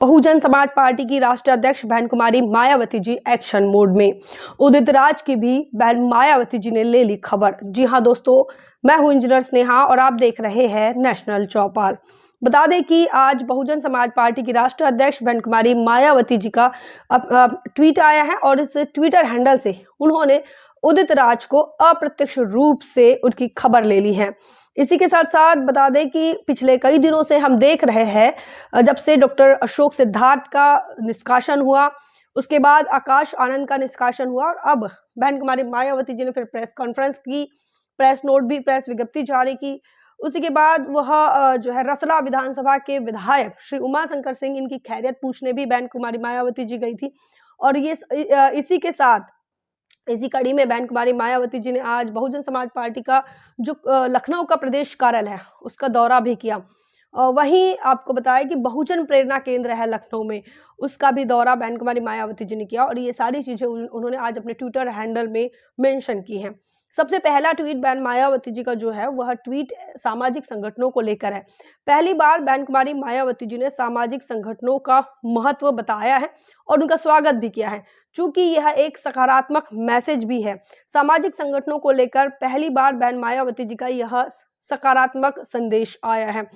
Bahujan Samaj party की राष्ट्रीय अध्यक्ष बहन कुमारी मायावती जी एक्शन मोड में। उदित राज की भी बहन मायावती जी ने ले ली खबर। जी हां दोस्तों, मैं हूं इंजीनियर स्नेहा और आप देख रहे हैं नेशनल चौपाल। बता दें कि आज बहुजन समाज पार्टी की राष्ट्रीय अध्यक्ष बहन कुमारी मायावती जी का ट्वीट आया है और इस ट्विटर हैंडल से उन्होंने उदित राज को अप्रत्यक्ष रूप से उनकी खबर ले ली है। इसी के साथ साथ बता दें कि पिछले कई दिनों से हम देख रहे हैं, जब से डॉक्टर अशोक सिद्धार्थ का निष्कासन हुआ, उसके बाद आकाश आनंद का निष्कासन हुआ और अब बहन कुमारी मायावती जी ने फिर प्रेस कॉन्फ्रेंस की, प्रेस नोट भी, प्रेस विज्ञप्ति जारी की। उसी के बाद वह जो है रसला विधानसभा के विधायक श्री उमा शंकर सिंह, इनकी खैरियत पूछने भी बहन कुमारी मायावती जी गई थी। और इसी के साथ इसी कड़ी में बहन कुमारी मायावती जी ने आज बहुजन समाज पार्टी का जो लखनऊ का प्रदेश कार्यालय है उसका दौरा भी किया। वहीं आपको बताया कि बहुजन प्रेरणा केंद्र है लखनऊ में, उसका भी दौरा बहन कुमारी मायावती जी ने किया और ये सारी चीजें उन्होंने आज अपने ट्विटर हैंडल में मेंशन की हैं। सबसे पहला ट्वीट बहन मायावती जी का जो है वह ट्वीट सामाजिक संगठनों को लेकर है। पहली बार बहन कुमारी मायावती जी ने सामाजिक संगठनों का महत्व बताया है और उनका स्वागत भी किया है, चूंकि यह एक सकारात्मक मैसेज भी है। सामाजिक संगठनों को लेकर पहली बार बहन मायावती जी का यह सकारात्मक संदेश आया है।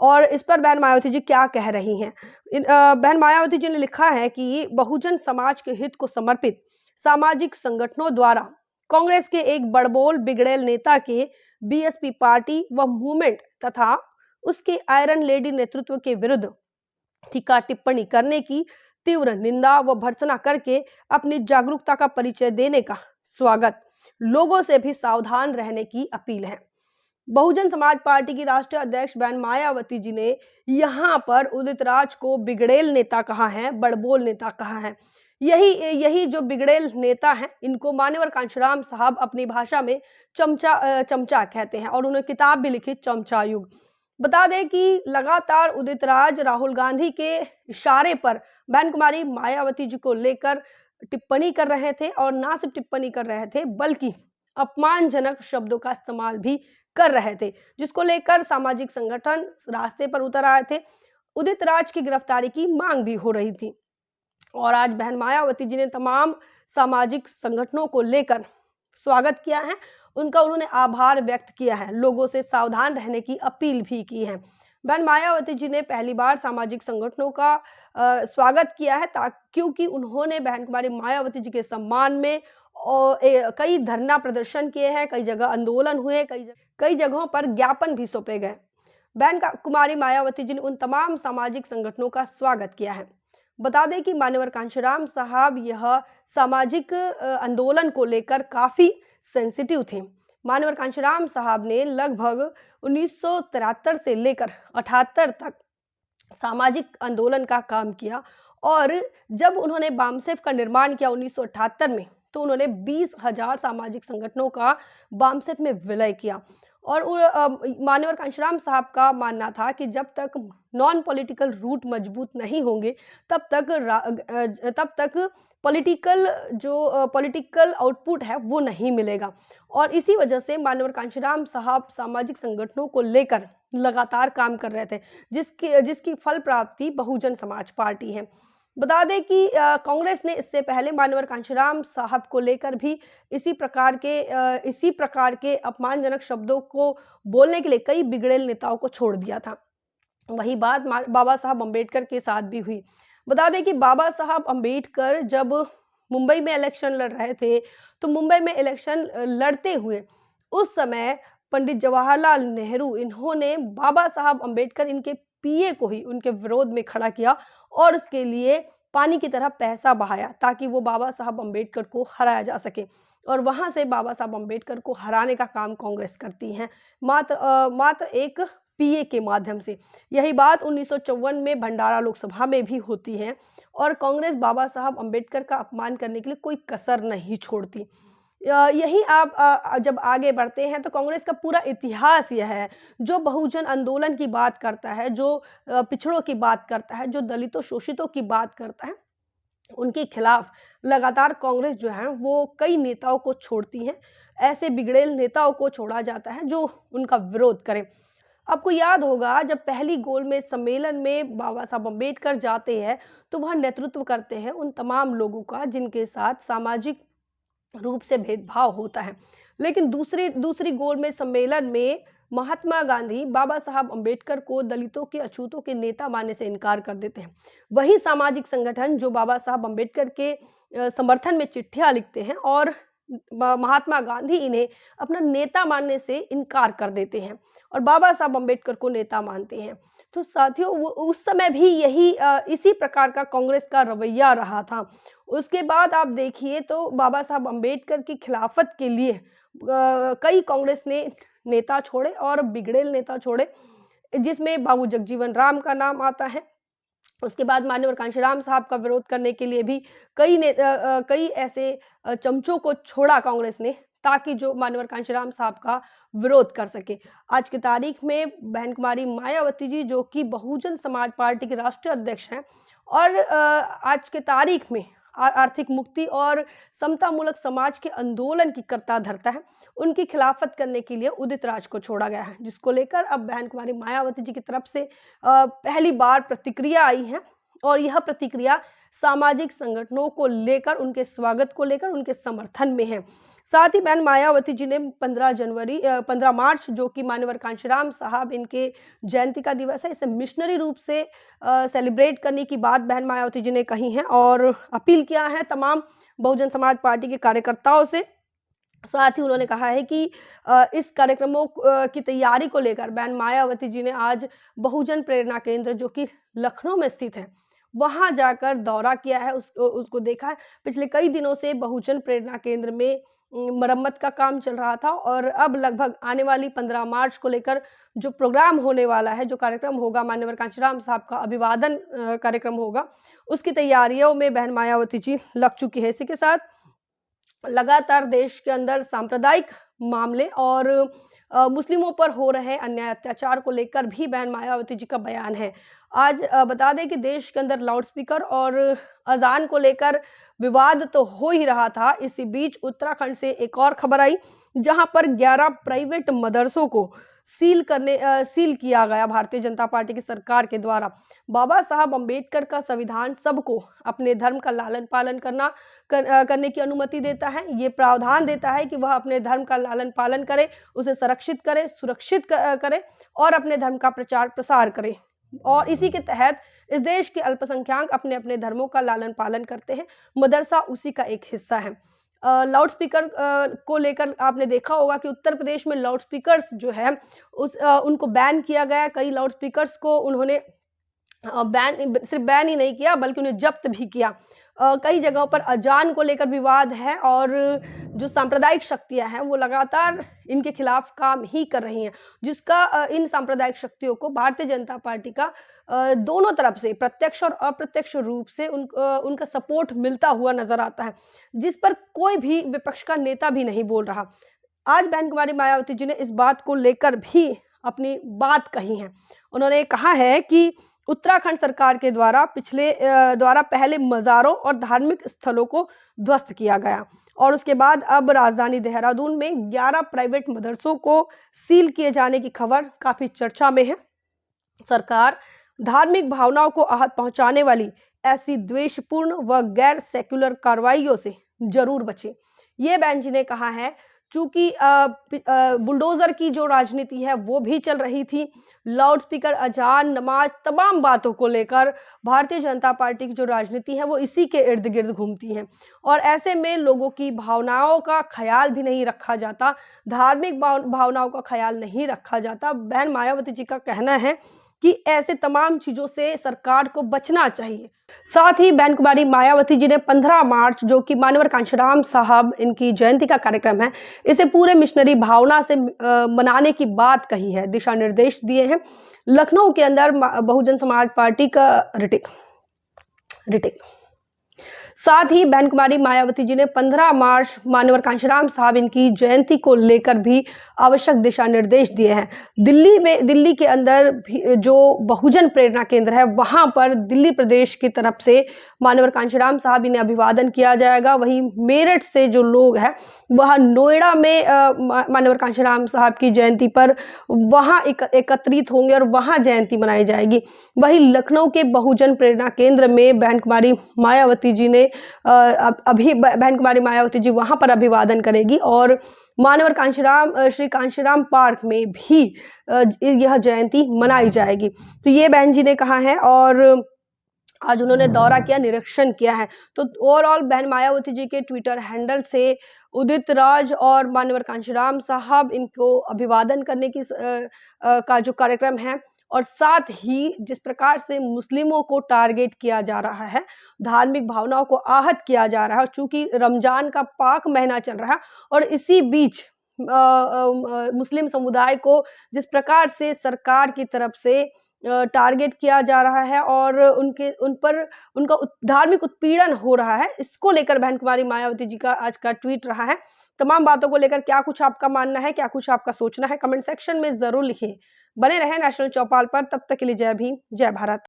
और इस पर बहन मायावती जी क्या कह रही हैं? बहन मायावती जी ने लिखा है कि बहुजन समाज के हित को समर्पित सामाजिक संगठनों द्वारा कांग्रेस के एक बड़बोल बिगड़ेल नेता के बीएसपी पार्टी व मूवमेंट तथा उसके आयरन लेडी नेतृत्व के विरुद्ध टीका टिप्पणी करने की तीव्र निंदा व भर्त्सना करके अपनी जागरूकता का परिचय देने का स्वागत, लोगों से भी सावधान रहने की अपील है। बहुजन समाज पार्टी की राष्ट्रीय अध्यक्ष बहन मायावती जी ने यहाँ पर उदित राज को बिगड़ेल नेता कहा है, बड़बोल नेता कहा है। यही यही जो बिगड़ेल नेता हैं, इनको मान्यवर कांशीराम साहब अपनी भाषा में चमचा कहते हैं और उन्होंने किताब भी लिखी, चमचा युग। बता दें कि लगातार उदित राज राहुल गांधी के इशारे पर बहन कुमारी मायावती जी को लेकर टिप्पणी कर रहे थे और ना सिर्फ टिप्पणी कर रहे थे बल्कि अपमानजनक शब्दों का इस्तेमाल भी कर रहे थे, जिसको लेकर सामाजिक संगठन रास्ते पर उतर आए थे। उदित राज की गिरफ्तारी की मांग भी हो रही थी और आज बहन मायावती जी ने तमाम सामाजिक संगठनों को लेकर स्वागत किया है, उनका उन्होंने आभार व्यक्त किया है, लोगों से सावधान रहने की अपील भी की है। बहन मायावती जी ने पहली बार सामाजिक संगठनों का स्वागत किया है क्योंकि उन्होंने बहन कुमारी मायावती जी के सम्मान में कई धरना प्रदर्शन किए हैं, कई जगह आंदोलन हुए, कई जगहों पर ज्ञापन भी सौंपे गए। बहन कुमारी मायावती जी ने उन तमाम सामाजिक संगठनों का स्वागत किया है। बता दें कि मान्यवर कांशीराम साहब यह सामाजिक आंदोलन को लेकर काफी सेंसिटिव थे। मान्यवर कांशीराम साहब ने लगभग 1973 से लेकर 78 तक सामाजिक आंदोलन का काम किया और जब उन्होंने बामसेफ का निर्माण किया 1978 में, तो उन्होंने 20,000 सामाजिक संगठनों का बामसेफ में विलय किया। और मान्यवर कांशीराम साहब का मानना था कि जब तक नॉन पॉलिटिकल रूट मजबूत नहीं होंगे तब तक पॉलिटिकल आउटपुट है वो नहीं मिलेगा। और इसी वजह से मान्यवर कांशीराम साहब सामाजिक संगठनों को लेकर लगातार काम कर रहे थे, जिसकी फल प्राप्ति बहुजन समाज पार्टी है। बता दें कि कांग्रेस ने इससे पहले मान्यवर कांशीराम साहब को लेकर भी इसी प्रकार के अपमानजनक शब्दों को बोलने के लिए कई बिगड़ेल नेताओं को छोड़ दिया था। वही बात बाबा साहब अम्बेडकर के साथ भी हुई। बता दें कि बाबा साहब अम्बेडकर जब मुंबई में इलेक्शन लड़ रहे थे, तो मुंबई में इलेक्शन लड़ते हुए उस समय पंडित जवाहरलाल नेहरू, इन्होंने बाबा साहब अम्बेडकर, इनके पीए को ही उनके विरोध में खड़ा किया और उसके लिए पानी की तरह पैसा बहाया ताकि वो बाबा साहब अम्बेडकर को हराया जा सके। और वहां से बाबा साहब अम्बेडकर को हराने का काम कांग्रेस करती है, मात्र एक पीए के माध्यम से। यही बात 1954 में भंडारा लोकसभा में भी होती है और कांग्रेस बाबा साहब अम्बेडकर का अपमान करने के लिए कोई कसर नहीं छोड़ती। यही आप जब आगे बढ़ते हैं तो कांग्रेस का पूरा इतिहास यह है, जो बहुजन आंदोलन की बात करता है, जो पिछड़ों की बात करता है, जो दलितों शोषितों की बात करता है, उनके खिलाफ लगातार कांग्रेस जो है वो कई नेताओं को छोड़ती है। ऐसे बिगड़ेल नेताओं को छोड़ा जाता है जो उनका विरोध करें। आपको याद होगा जब पहली गोलमेज सम्मेलन में बाबा साहब अम्बेडकर जाते हैं तो वह नेतृत्व करते हैं उन तमाम लोगों का जिनके साथ सामाजिक रूप से भेदभाव होता है। लेकिन दूसरी दूसरी गोलमेज सम्मेलन में महात्मा गांधी बाबा साहब अम्बेडकर को दलितों के अछूतों के नेता मानने से इनकार कर देते हैं। वही सामाजिक संगठन जो बाबा साहब अम्बेडकर के समर्थन में चिट्ठियां लिखते हैं और महात्मा गांधी इन्हें अपना नेता मानने से इनकार कर देते हैं और बाबा साहब अम्बेडकर को नेता मानते हैं। तो साथियों उस समय भी यही इसी प्रकार का कांग्रेस का रवैया रहा था। उसके बाद आप देखिए तो बाबा साहब अम्बेडकर की खिलाफत के लिए कई कांग्रेस ने नेता छोड़े और बिगड़ेल नेता छोड़े, जिसमें बाबू जगजीवन राम का नाम आता है। उसके बाद माननीय कांशीराम साहब का विरोध करने के लिए भी कई ऐसे चमचों को छोड़ा कांग्रेस ने, ताकि जो माननीय कांशीराम साहब का विरोध कर सके। आज की तारीख में बहन कुमारी मायावती जी जो कि बहुजन समाज पार्टी के राष्ट्रीय अध्यक्ष हैं और आज के तारीख में आर्थिक मुक्ति और समतामूलक समाज के आंदोलन की करता धरता है, उनकी खिलाफत करने के लिए उदित राज को छोड़ा गया है, जिसको लेकर अब बहन कुमारी मायावती जी की तरफ से पहली बार प्रतिक्रिया आई है और यह प्रतिक्रिया सामाजिक संगठनों को लेकर, उनके स्वागत को लेकर, उनके समर्थन में है। साथ ही बहन मायावती जी ने 15 मार्च जो कि माननीय कांशीराम साहब इनके जयंती का दिवस है, इसे मिशनरी रूप से सेलिब्रेट करने की बात बहन मायावती जी ने कही है और अपील किया है तमाम बहुजन समाज पार्टी के कार्यकर्ताओं से। साथ ही उन्होंने कहा है कि इस कार्यक्रमों की तैयारी को लेकर बहन मायावती जी ने आज बहुजन प्रेरणा केंद्र जो कि लखनऊ में स्थित है वहां जाकर दौरा किया है, उसको देखा है। पिछले कई दिनों से बहुजन प्रेरणा केंद्र में मरम्मत का काम चल रहा था और अब लगभग आने वाली 15 मार्च को लेकर जो प्रोग्राम होने वाला है, जो कार्यक्रम होगा, माननीय कांशीराम साहब का अभिवादन कार्यक्रम होगा, उसकी तैयारियों में बहन मायावती जी लग चुकी है। इसी के साथ लगातार देश के अंदर सांप्रदायिक मामले और मुस्लिमों पर हो रहे अन्याय अत्याचार को लेकर भी बहन मायावती जी का बयान है। आज बता दें कि देश के अंदर लाउडस्पीकर और अजान को लेकर विवाद तो हो ही रहा था। इसी बीच उत्तराखंड से एक और खबर आई जहां पर 11 प्राइवेट मदरसों को सील किया गया भारतीय जनता पार्टी की सरकार के द्वारा। बाबा साहब अम्बेडकर का संविधान सबको अपने धर्म का लालन पालन करने की अनुमति देता है। ये प्रावधान देता है कि वह अपने धर्म का लालन पालन करे, उसे संरक्षित करे, सुरक्षित करे और अपने धर्म का प्रचार प्रसार करे। और इसी के तहत इस देश के अल्पसंख्यक अपने अपने धर्मों का लालन पालन करते हैं। मदरसा उसी का एक हिस्सा है। लाउडस्पीकर को लेकर आपने देखा होगा कि उत्तर प्रदेश में लाउडस्पीकर्स जो है उनको बैन किया गया। कई लाउडस्पीकर्स को उन्होंने सिर्फ बैन ही नहीं किया बल्कि उन्हें जब्त भी किया। कई जगहों पर अजान को लेकर विवाद है और जो सांप्रदायिक शक्तियां हैं वो लगातार इनके खिलाफ काम ही कर रही हैं, जिसका इन सांप्रदायिक शक्तियों को भारतीय जनता पार्टी का दोनों तरफ से प्रत्यक्ष और अप्रत्यक्ष रूप से उनका सपोर्ट मिलता हुआ नजर आता है, जिस पर कोई भी विपक्ष का नेता भी नहीं बोल रहा। आज बहन कुमारी मायावती जी ने इस बात को लेकर भी अपनी बात कही है। उन्होंने कहा है कि उत्तराखंड सरकार के द्वारा पहले मज़ारों और धार्मिक स्थलों को ध्वस्त किया गया और उसके बाद अब राजधानी देहरादून में 11 प्राइवेट मदरसों को सील किए जाने की खबर काफी चर्चा में है। सरकार धार्मिक भावनाओं को आहत पहुंचाने वाली ऐसी द्वेषपूर्ण व गैर सेक्युलर कार्रवाइयों से जरूर बचे। ये बहन जी ने कहा है। चूंकि बुलडोजर की जो राजनीति है वो भी चल रही थी, लाउडस्पीकर, अजान, नमाज, तमाम बातों को लेकर भारतीय जनता पार्टी की जो राजनीति है वो इसी के इर्द गिर्द घूमती है और ऐसे में लोगों की भावनाओं का ख्याल भी नहीं रखा जाता, धार्मिक भावनाओं का ख्याल नहीं रखा जाता। बहन मायावती जी का कहना है कि ऐसे तमाम चीजों से सरकार को बचना चाहिए। साथ ही बहन कुमारी मायावती जी ने 15 मार्च जो कि माननीय कांशीराम साहब इनकी जयंती का कार्यक्रम है, इसे पूरे मिशनरी भावना से मनाने की बात कही है, दिशा निर्देश दिए हैं। लखनऊ के अंदर बहुजन समाज पार्टी का रिटिक साथ ही बहन कुमारी मायावती जी ने 15 मार्च माननीय कांशीराम साहब इनकी जयंती को लेकर भी आवश्यक दिशा निर्देश दिए हैं। दिल्ली के अंदर जो बहुजन प्रेरणा केंद्र है वहां पर दिल्ली प्रदेश की तरफ से माननीय कांशीराम साहब इन्हें अभिवादन किया जाएगा। वहीं मेरठ से जो लोग हैं वह नोएडा में माननीय कांशीराम साहब की जयंती पर वहां एकत्रित होंगे और वहां जयंती मनाई जाएगी। वहीं लखनऊ के बहुजन प्रेरणा केंद्र में बहन कुमारी मायावती जी ने अभी बहन कुमारी मायावती जी वहां पर अभिवादन करेगी और माननीय श्री कांशीराम पार्क में भी यह जयंती मनाई जाएगी। तो ये बहन जी ने कहा है और आज उन्होंने दौरा किया, निरीक्षण किया है। तो ओवरऑल बहन मायावती जी के ट्विटर हैंडल से उदित राज और माननीय कांशीराम साहब इनको अभिवादन करने की का जो कार्यक्रम है और साथ ही जिस प्रकार से मुस्लिमों को टारगेट किया जा रहा है, धार्मिक भावनाओं को आहत किया जा रहा है, चूंकि रमजान का पाक महीना चल रहा है और इसी बीच मुस्लिम समुदाय को जिस प्रकार से सरकार की तरफ से टारगेट किया जा रहा है और उनका धार्मिक उत्पीड़न हो रहा है, इसको लेकर बहन कुमारी मायावती जी का आज का ट्वीट रहा है। तमाम बातों को लेकर क्या कुछ आपका मानना है, क्या कुछ आपका सोचना है, कमेंट सेक्शन में जरूर लिखिए। बने रहें नेशनल चौपाल पर, तब तक के लिए जय भीम, जय भारत।